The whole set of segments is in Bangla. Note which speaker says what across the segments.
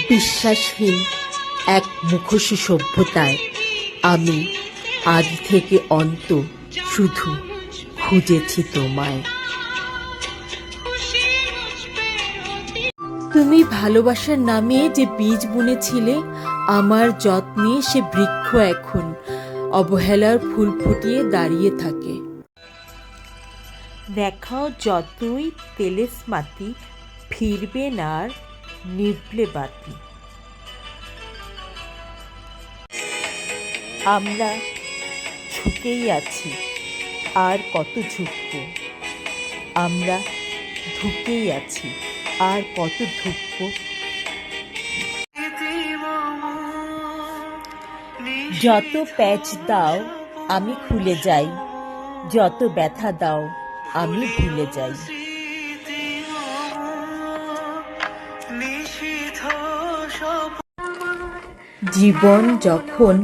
Speaker 1: বিশ্বাসহীন এক মুখোশী সভ্যতায় আমি আদি থেকে অন্ত শুধু খুঁজেছি তোমায়। তুমি ভালোবাসার নামে যে বীজ বুনেছিলে, আমার যত্নে সে বৃক্ষ এখন অবহেলার ফুল ফুটিয়ে দাঁড়িয়ে থাকে। দেখাও যতই তেলেস্মাতি, ফিরবে না আর নিভলে বাতি। আমরা ঝুঁকেই আছি, আর কত ঝুঁকব। আমরা ধুকেই আছি, আর কত ধুকব। যত প্যাচ দাও আমি খুলে যাই, যত ব্যথা দাও আমি ভুলে যাই। জীবন যখন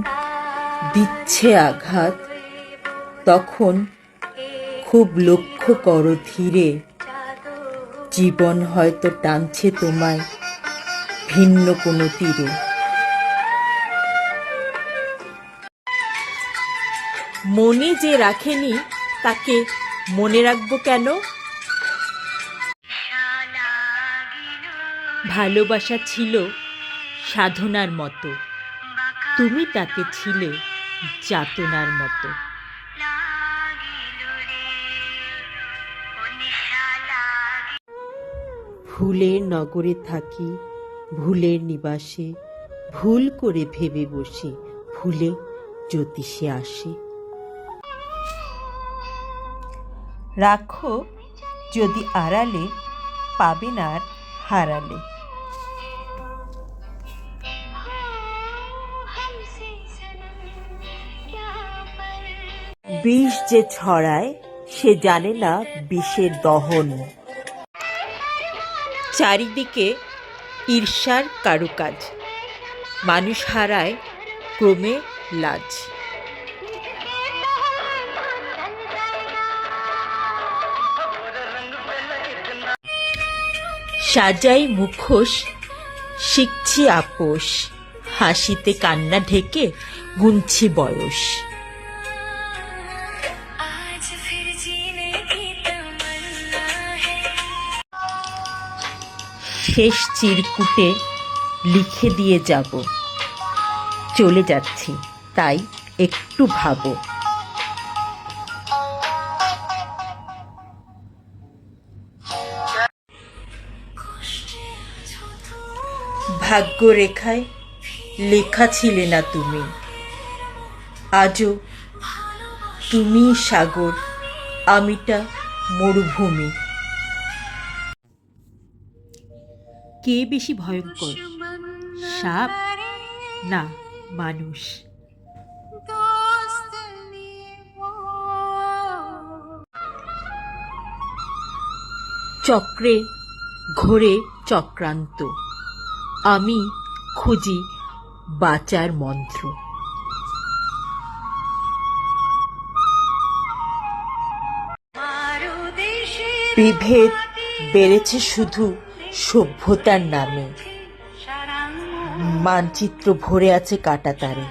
Speaker 1: দিচ্ছে আঘাত, তখন খুব লক্ষ্য করো ধীরে। জীবন হয়তো টানছে তোমায় ভিন্ন কোনো তীরে। মনে যে রাখেনি তাকে মনে রাখবো কেন? ভালোবাসা ছিল সাধনার মতো, তুমি তাতে ছিলে যাতনার মতো। ভুলের নগরে থাকি, ভুলের নিবাসে, ভুল করে ভেবে বসে, ভুলে জ্যোতিষে আসে। রাখো যদি আড়ালে, পাবে না আর হারালে। বিষ যে ছড়ায় সে জানে না বিষের দহন। চারিদিকে ঈর্ষার কারুকাজ, মানুষ হারায় ক্রমে লাজ। সাজাই মুখোশ, শিখছি আপোষ, হাসিতে কান্না ঢেকে গুনছি বয়স। শেষ চিরকুটে লিখে দিয়ে যাব, চলে যাচ্ছি তাই একটু ভাবো। ভাগ্যরেখায় লেখা ছিলে না তুমি, আজও তুমি সাগর, আমিটা মরুভূমি। কে বেশি ভয়ঙ্কর, সাপ না মানুষ? চক্রে ঘোরে চক্রান্ত, আমি খুঁজি বাঁচার মন্ত্র। বিভেদ বেড়েছে শুধু সভ্যতার নামে, মানচিত্র ভরে আছে কাঁটাতারে।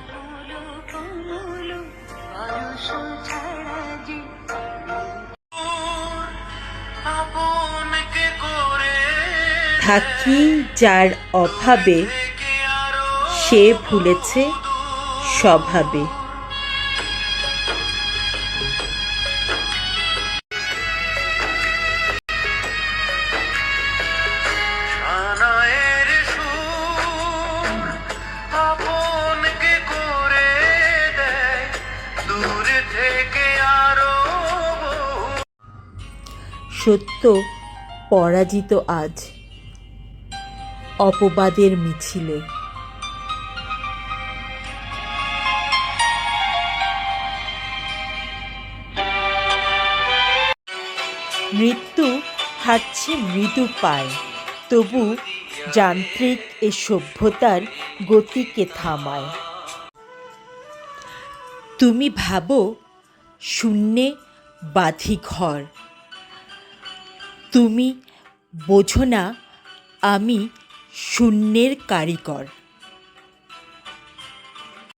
Speaker 1: থাকি যার অভাবে, সে ভুলেছে স্বভাবে। সত্য পরাজিত আজ অপবাদের মিছিলে। মৃত্যু হাঁটছে মৃদু পায়, তবু যান্ত্রিক এ সভ্যতার গতিকে থামায়। তুমি ভাবো শূন্যে বাঁধি ঘর, তুমি বোঝো না আমি শূন্যের কারিগর।